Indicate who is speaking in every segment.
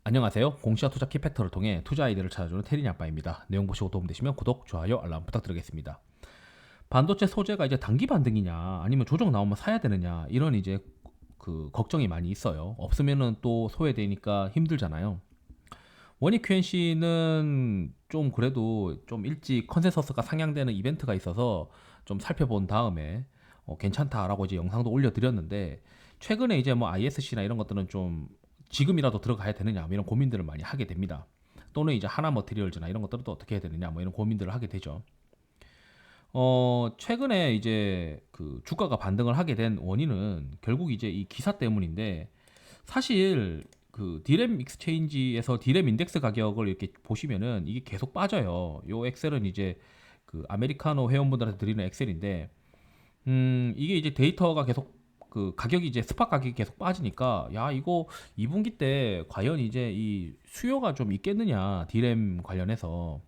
Speaker 1: 안녕하세요. 공시와 투자 키팩터를 통해 투자 아이디어를 찾아주는 테린이 아빠입니다. 내용 보시고 도움되시면 구독, 좋아요, 알람 부탁드리겠습니다. 반도체 소재가 이제 단기 반등이냐, 아니면 조정 나오면 사야 되느냐, 이런 이제 그 걱정이 많이 있어요. 없으면은 또 소외되니까 힘들잖아요. 원익 QNC는 좀 그래도 좀 일찍 컨센서스가 상향되는 이벤트가 있어서 좀 살펴본 다음에 괜찮다라고 이제 영상도 올려드렸는데, 최근에 이제 뭐 ISC나 이런 것들은 좀 지금이라도 들어가야 되느냐 뭐 이런 고민들을 많이 하게 됩니다. 또는 이제 하나 머티리얼즈나 이런 것들은 또 어떻게 해야 되느냐 뭐 이런 고민들을 하게 되죠. 최근에 이제 그 주가가 반등을 하게 된 원인은 결국 이제 이 기사 때문인데, 사실 그 디램 익스체인지에서 디램 인덱스 가격을 이렇게 보시면은 이게 계속 빠져요. 요 엑셀은 이제 그 아메리카노 회원분들한테 드리는 엑셀인데, 이게 이제 데이터가 계속 그 가격이 이제 스팟 가격이 계속 빠지니까, 야 이거 2분기 때 과연 이제 이 수요가 좀 있겠느냐, 디램 관련해서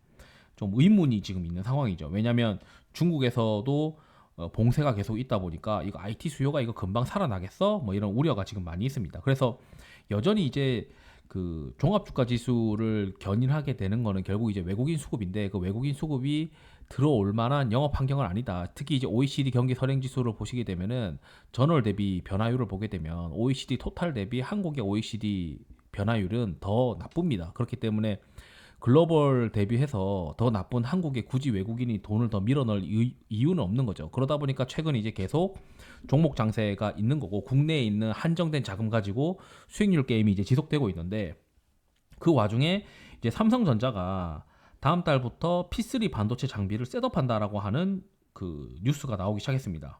Speaker 1: 좀 의문이 지금 있는 상황이죠. 왜냐하면 중국에서도 봉쇄가 계속 있다 보니까 이거 IT 수요가 이거 금방 살아나겠어? 뭐 이런 우려가 지금 많이 있습니다. 그래서 여전히 이제 그 종합주가 지수를 견인하게 되는 거는 결국 이제 외국인 수급인데, 그 외국인 수급이 들어올 만한 영업 환경은 아니다. 특히 이제 OECD 경기 선행 지수를 보시게 되면은 전월 대비 변화율을 보게 되면 OECD 토탈 대비 한국의 OECD 변화율은 더 나쁩니다. 그렇기 때문에 글로벌 대비해서 더 나쁜 한국에 굳이 외국인이 돈을 더 밀어넣을 이유는 없는 거죠. 그러다 보니까 최근 이제 계속 종목 장세가 있는 거고, 국내에 있는 한정된 자금 가지고 수익률 게임이 이제 지속되고 있는데, 그 와중에 이제 삼성전자가 다음 달부터 P3 반도체 장비를 셋업한다라고 하는 그 뉴스가 나오기 시작했습니다.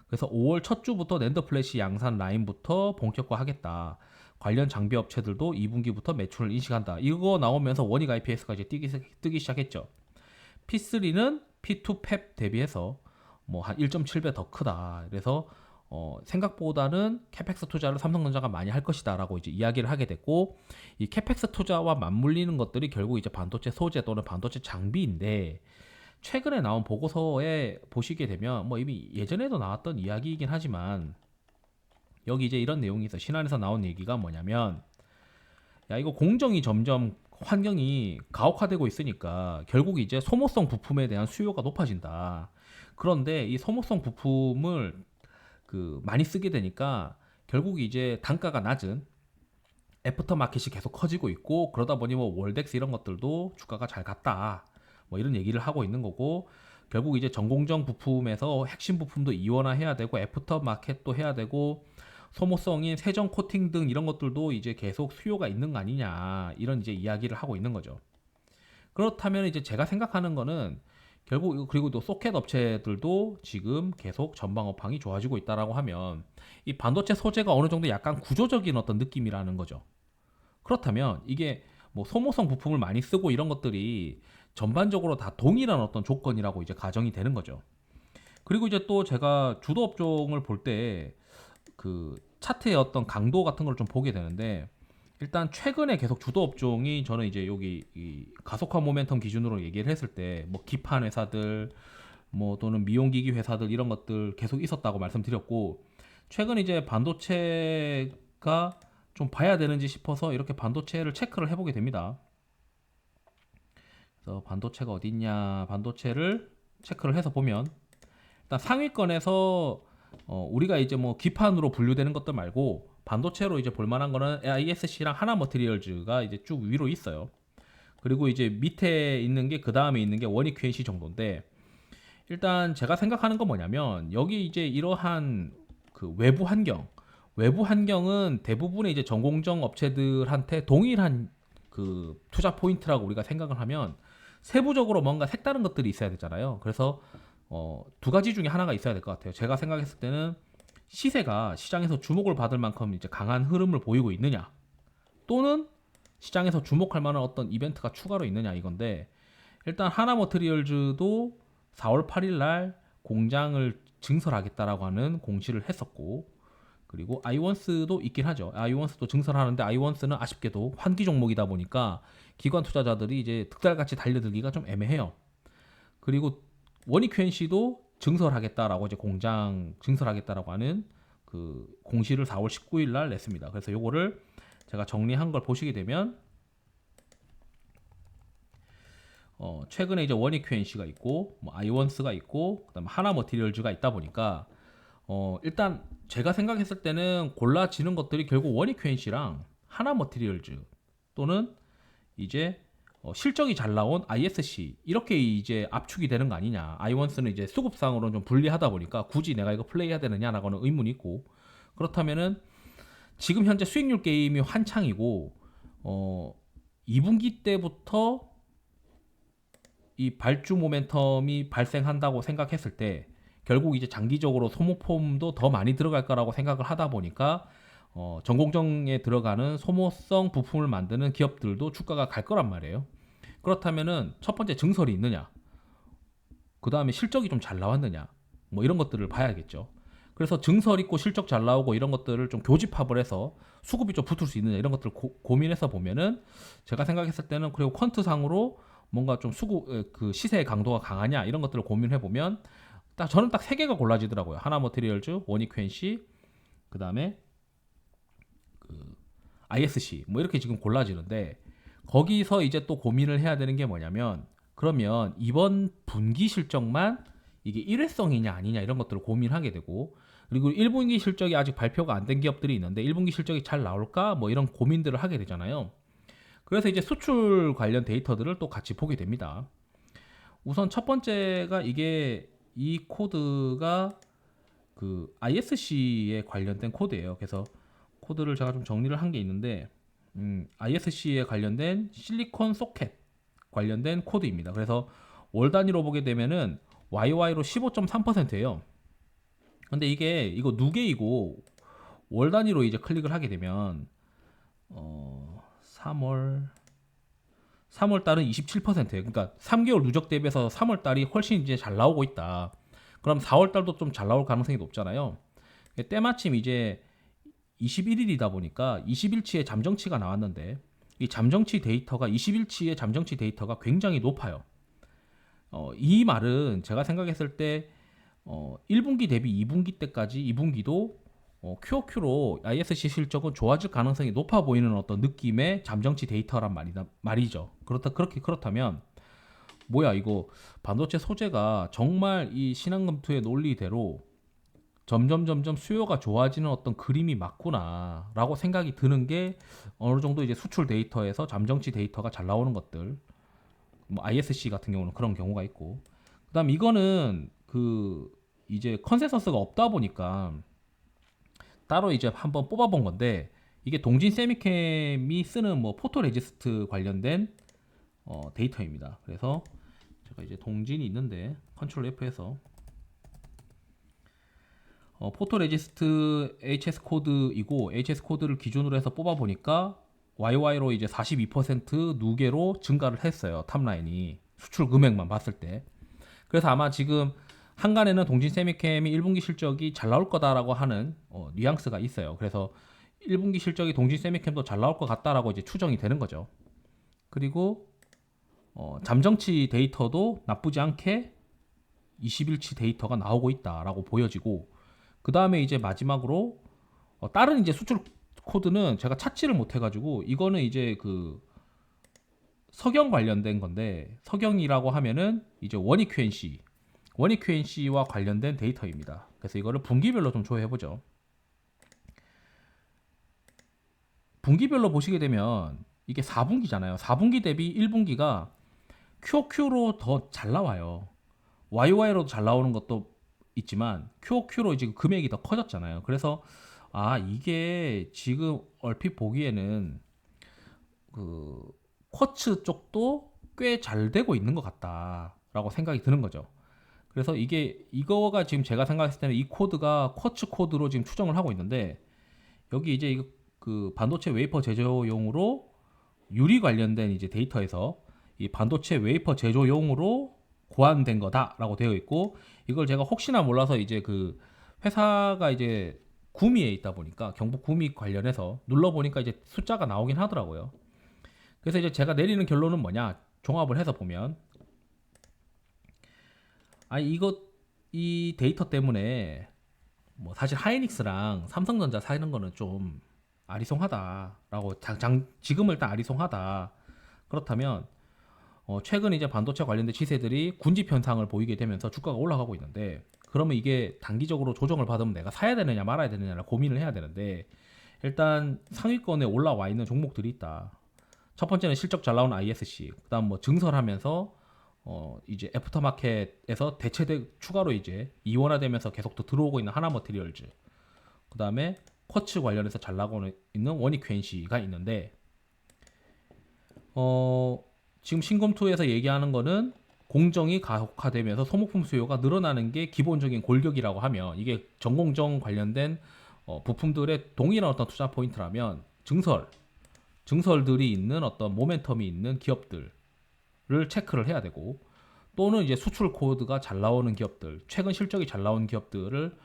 Speaker 1: 그래서 5월 첫 주부터 낸더 플래시 양산 라인부터 본격화하겠다. 관련 장비 업체들도 2분기부터 매출을 인식한다. 이거 나오면서 원익 IPS가 이제 뜨기 시작했죠. P3는 P2 팹 대비해서 뭐 한 1.7배 더 크다. 그래서 생각보다는 캐펙스 투자를 삼성전자가 많이 할 것이다라고 이제 이야기를 하게 됐고, 이 캐펙스 투자와 맞물리는 것들이 결국 이제 반도체 소재 또는 반도체 장비인데, 최근에 나온 보고서에 보시게 되면 뭐 이미 예전에도 나왔던 이야기이긴 하지만, 여기 이제 이런 내용이 있어. 신한에서 나온 얘기가 뭐냐면, 야 이거 공정이 점점 환경이 가혹화되고 있으니까 결국 이제 소모성 부품에 대한 수요가 높아진다. 그런데 이 소모성 부품을 그 많이 쓰게 되니까 결국 이제 단가가 낮은 애프터 마켓이 계속 커지고 있고, 그러다 보니 뭐 월덱스 이런 것들도 주가가 잘 갔다. 뭐 이런 얘기를 하고 있는 거고, 결국 이제 전공정 부품에서 핵심 부품도 이원화해야 되고 애프터 마켓도 해야 되고 소모성인 세정 코팅 등 이런 것들도 이제 계속 수요가 있는 거 아니냐, 이런 이제 이야기를 하고 있는 거죠. 그렇다면 이제 제가 생각하는 거는, 결국 그리고 또 소켓 업체들도 지금 계속 전방 업황이 좋아지고 있다라고 하면 이 반도체 소재가 어느 정도 약간 구조적인 어떤 느낌이라는 거죠. 그렇다면 이게 뭐 소모성 부품을 많이 쓰고 이런 것들이 전반적으로 다 동일한 어떤 조건이라고 이제 가정이 되는 거죠. 그리고 이제 또 제가 주도 업종을 볼 때 그 차트의 어떤 강도 같은 걸 좀 보게 되는데, 일단 최근에 계속 주도 업종이, 저는 이제 여기 이 가속화 모멘텀 기준으로 얘기를 했을 때 뭐 기판 회사들 뭐 또는 미용기기 회사들 이런 것들 계속 있었다고 말씀드렸고, 최근 이제 반도체가 좀 봐야 되는지 싶어서 이렇게 반도체를 체크를 해보게 됩니다. 그래서 반도체가 어디 있냐, 반도체를 체크를 해서 보면 일단 상위권에서 우리가 이제 뭐 기판으로 분류되는 것들 말고 반도체로 이제 볼만한 거는 ISC랑 하나 머티리얼즈가 이제 쭉 위로 있어요. 그리고 이제 밑에 있는 게, 그 다음에 있는 게 원익 QNC 정도인데, 일단 제가 생각하는 건 뭐냐면, 여기 이제 이러한 그 외부 환경은 대부분의 이제 전공정 업체들한테 동일한 그 투자 포인트라고 우리가 생각을 하면, 세부적으로 뭔가 색다른 것들이 있어야 되잖아요. 그래서 두 가지 중에 하나가 있어야 될 것 같아요. 제가 생각했을 때는 시세가 시장에서 주목을 받을 만큼 이제 강한 흐름을 보이고 있느냐, 또는 시장에서 주목할 만한 어떤 이벤트가 추가로 있느냐, 이건데, 일단 하나 머트리얼즈도 4월 8일 날 공장을 증설하겠다라고 하는 공시를 했었고, 그리고 아이원스도 있긴 하죠. 아이원스도 증설하는데, 아이원스는 아쉽게도 환기 종목이다 보니까 기관 투자자들이 이제 득달같이 달려들기가 좀 애매해요. 그리고 원익 QNC도 증설하겠다라고, 이제 공장 증설하겠다라고 하는 그 공시를 4월 19일 날 냈습니다. 그래서 요거를 제가 정리한 걸 보시게 되면 최근에 이제 원익 QNC가 있고 뭐 아이원스가 있고 그다음에 하나 머티리얼즈가 있다 보니까 일단 제가 생각했을 때는 골라지는 것들이 결국 원익 QNC랑 하나 머티리얼즈 또는 이제 실적이 잘 나온 ISC 이렇게 이제 압축이 되는 거 아니냐. 아이원스는 이제 수급상으로는 좀 불리하다 보니까 굳이 내가 이거 플레이해야 되느냐라고는 의문이 있고, 그렇다면은 지금 현재 수익률 게임이 한창이고 2분기 때부터 이 발주 모멘텀이 발생한다고 생각했을 때 결국 이제 장기적으로 소모품도 더 많이 들어갈 거라고 생각을 하다 보니까 전공정에 들어가는 소모성 부품을 만드는 기업들도 주가가 갈 거란 말이에요. 그렇다면은 첫 번째 증설이 있느냐, 그 다음에 실적이 좀 잘 나왔느냐, 뭐 이런 것들을 봐야겠죠. 그래서 증설 있고 실적 잘 나오고 이런 것들을 좀 교집합을 해서 수급이 좀 붙을 수 있느냐 이런 것들을 고민해서 보면은 제가 생각했을 때는 그리고 퀀트상으로 뭔가 좀 그 시세의 강도가 강하냐 이런 것들을 고민해 보면 저는 딱 세 개가 골라지더라고요. 하나 머티리얼즈, 원익 퀸시, 그 다음에 그 ISC 뭐 이렇게 지금 골라지는데, 거기서 이제 또 고민을 해야 되는 게 뭐냐면 그러면 이번 분기 실적만 이게 일회성이냐 아니냐 이런 것들을 고민하게 되고, 그리고 1분기 실적이 아직 발표가 안 된 기업들이 있는데 1분기 실적이 잘 나올까 뭐 이런 고민들을 하게 되잖아요. 그래서 이제 수출 관련 데이터들을 또 같이 보게 됩니다. 우선 첫 번째가 이게 이 코드가 그 ISC에 관련된 코드예요. 그래서 코드를 제가 좀 정리를 한 게 있는데 ISC에 관련된 실리콘 소켓 관련된 코드입니다. 그래서 월 단위로 보게 되면은 YY로 15.3%예요. 근데 이거 누계이고 월 단위로 이제 클릭을 하게 되면 3월 달은 27%예요. 그러니까 3개월 누적 대비해서 3월 달이 훨씬 이제 잘 나오고 있다. 그럼 4월 달도 좀 잘 나올 가능성이 높잖아요. 때마침 이제 21일이다 보니까 20일치의 잠정치가 나왔는데 이 잠정치 데이터가 20일치의 잠정치 데이터가 굉장히 높아요. 이 말은 제가 생각했을 때 1분기 대비 2분기 때까지 2분기도 QOQ로 ISC 실적은 좋아질 가능성이 높아 보이는 어떤 느낌의 잠정치 데이터란 말이죠. 그렇다면 뭐야 이거 반도체 소재가 정말 이 신한금투의 논리대로 점점 수요가 좋아지는 어떤 그림이 맞구나라고 생각이 드는 게 어느 정도 이제 수출 데이터에서 잠정치 데이터가 잘 나오는 것들, 뭐 ISC 같은 경우는 그런 경우가 있고, 그다음 이거는 그 이제 컨센서스가 없다 보니까 따로 이제 한번 뽑아본 건데, 이게 동진 세미캠이 쓰는 뭐 포토레지스트 관련된 데이터입니다. 그래서 제가 이제 동진이 있는데 컨트롤 F에서 포토레지스트 HS 코드이고 HS 코드를 기준으로 해서 뽑아 보니까 YY로 이제 42% 누계로 증가를 했어요. 탑라인이 수출 금액만 봤을 때. 그래서 아마 지금 한간에는 동진 세미캠이 1분기 실적이 잘 나올 거다라고 하는 뉘앙스가 있어요. 그래서 1분기 실적이 동진 세미캠도 잘 나올 것 같다라고 이제 추정이 되는 거죠. 그리고 잠정치 데이터도 나쁘지 않게 20일치 데이터가 나오고 있다라고 보여지고, 그 다음에 이제 마지막으로 다른 이제 수출 코드는 제가 찾지를 못해가지고 이거는 이제 그 석영 관련된 건데, 석영이라고 하면은 이제 원익 QNC와 관련된 데이터입니다. 그래서 이거를 분기별로 좀 조회해보죠. 분기별로 보시게 되면 이게 4분기잖아요. 4분기 대비 1분기가 QOQ로 더 잘 나와요. YY로도 잘 나오는 것도 있지만 QOQ로 이제 금액이 더 커졌잖아요. 그래서 이게 지금 얼핏 보기에는 그 쿼츠 쪽도 꽤 잘 되고 있는 것 같다라고 생각이 드는 거죠. 그래서 이거가 지금 제가 생각했을 때는 이 코드가 쿼츠 코드로 지금 추정을 하고 있는데, 여기 이제 이거 그 반도체 웨이퍼 제조용으로 유리 관련된 이제 데이터에서 이 반도체 웨이퍼 제조용으로 고안된 거다라고 되어 있고, 이걸 제가 혹시나 몰라서 이제 그 회사가 이제 구미에 있다 보니까 경북 구미 관련해서 눌러보니까 이제 숫자가 나오긴 하더라고요. 그래서 이제 제가 내리는 결론은 뭐냐, 종합을 해서 보면 이 데이터 때문에 뭐 사실 하이닉스랑 삼성전자 사는 거는 좀 아리송하다라고 지금은 일단 아리송하다. 그렇다면 최근 이제 반도체 관련된 시세들이 군집 현상을 보이게 되면서 주가가 올라가고 있는데, 그러면 이게 단기적으로 조정을 받으면 내가 사야 되느냐 말아야 되느냐를 고민을 해야 되는데, 일단 상위권에 올라와 있는 종목들이 있다. 첫 번째는 실적 잘 나온 ISC, 그다음 뭐 증설하면서 이제 애프터마켓에서 대체대 추가로 이제 이원화되면서 계속 더 들어오고 있는 하나머티리얼즈, 그다음에 쿼츠 관련해서 잘 나가고 있는 원익QNC가 있는데, 지금 신검투에서 얘기하는 거는 공정이 가혹화되면서 소모품 수요가 늘어나는 게 기본적인 골격이라고 하면, 이게 전공정 관련된 부품들의 동일한 어떤 투자 포인트라면 증설들이 있는 어떤 모멘텀이 있는 기업들을 체크를 해야 되고, 또는 이제 수출 코드가 잘 나오는 기업들, 최근 실적이 잘 나온 기업들을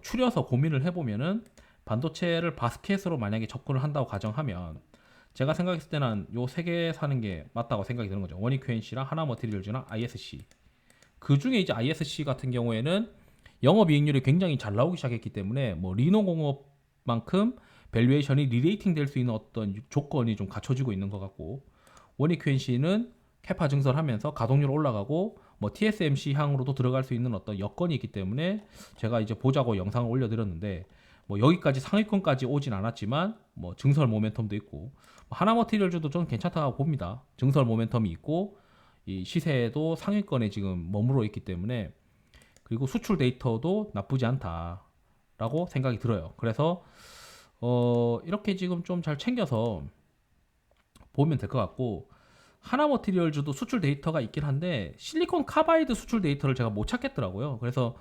Speaker 1: 추려서 고민을 해보면은, 반도체를 바스켓으로 만약에 접근을 한다고 가정하면, 제가 생각했을 때는 요 세 개 사는 게 맞다고 생각이 드는 거죠. 원익QNC랑 하나머티리얼즈랑 ISC. 그 중에 이제 ISC 같은 경우에는 영업이익률이 굉장히 잘 나오기 시작했기 때문에 뭐 리노공업만큼 밸류에이션이 리레이팅 될 수 있는 어떤 조건이 좀 갖춰지고 있는 것 같고, 원익QNC는 캐파 증설하면서 가동률 올라가고 뭐 TSMC 향으로도 들어갈 수 있는 어떤 여건이 있기 때문에 제가 이제 보자고 영상을 올려드렸는데, 뭐 여기까지 상위권까지 오진 않았지만 뭐 증설 모멘텀도 있고, 하나머티리얼즈도 좀 괜찮다고 봅니다. 증설 모멘텀이 있고 이 시세도 상위권에 지금 머무르 있기 때문에, 그리고 수출 데이터도 나쁘지 않다라고 생각이 들어요. 그래서 이렇게 지금 좀 잘 챙겨서 보면 될 것 같고, 하나머티리얼즈도 수출 데이터가 있긴 한데 실리콘 카바이드 수출 데이터를 제가 못 찾겠더라고요. 그래서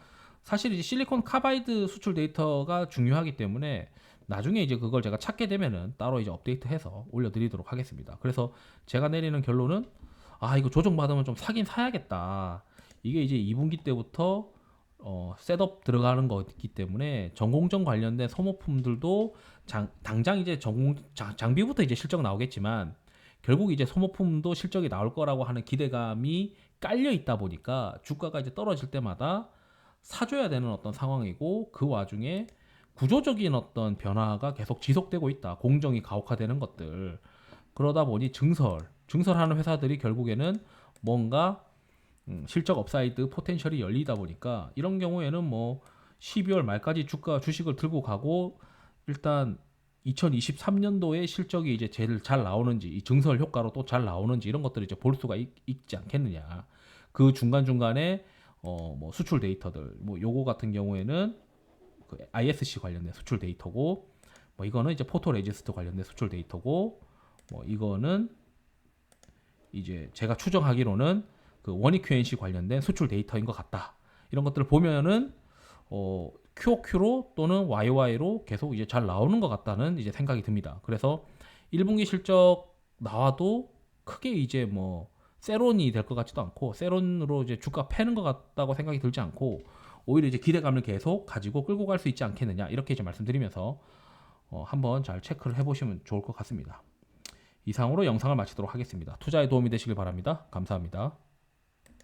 Speaker 1: 사실 이제 실리콘 카바이드 수출 데이터가 중요하기 때문에 나중에 이제 그걸 제가 찾게 되면은 따로 이제 업데이트해서 올려드리도록 하겠습니다. 그래서 제가 내리는 결론은, 이거 조정받으면 좀 사긴 사야겠다. 이게 이제 2분기 때부터 셋업 들어가는 거기 때문에 전공정 관련된 소모품들도 당장 이제 장비부터 이제 실적 나오겠지만, 결국 이제 소모품도 실적이 나올 거라고 하는 기대감이 깔려 있다 보니까 주가가 이제 떨어질 때마다 사줘야 되는 어떤 상황이고, 그 와중에 구조적인 어떤 변화가 계속 지속되고 있다. 공정이 가혹화되는 것들. 그러다 보니 증설하는 회사들이 결국에는 뭔가 실적 업사이드 포텐셜이 열리다 보니까, 이런 경우에는 뭐 12월 말까지 주식을 들고 가고, 일단 2023년도에 실적이 이제 제일 잘 나오는지, 이 증설 효과로 또 잘 나오는지, 이런 것들을 이제 볼 수가 있지 않겠느냐. 그 중간중간에 뭐 수출 데이터들, 뭐 요거 같은 경우에는 그 ISC 관련된 수출 데이터고, 뭐 이거는 이제 포토레지스트 관련된 수출 데이터고, 뭐 이거는 이제 제가 추정하기로는 그 원익QNC 관련된 수출 데이터인 것 같다. 이런 것들을 보면은 QOQ로 또는 YOY로 계속 이제 잘 나오는 것 같다는 이제 생각이 듭니다. 그래서 1분기 실적 나와도 크게 이제 뭐 세론이 될 것 같지도 않고, 세론으로 이제 주가 패는 것 같다고 생각이 들지 않고, 오히려 이제 기대감을 계속 가지고 끌고 갈 수 있지 않겠느냐, 이렇게 이제 말씀드리면서 한번 잘 체크를 해보시면 좋을 것 같습니다. 이상으로 영상을 마치도록 하겠습니다. 투자에 도움이 되시길 바랍니다. 감사합니다.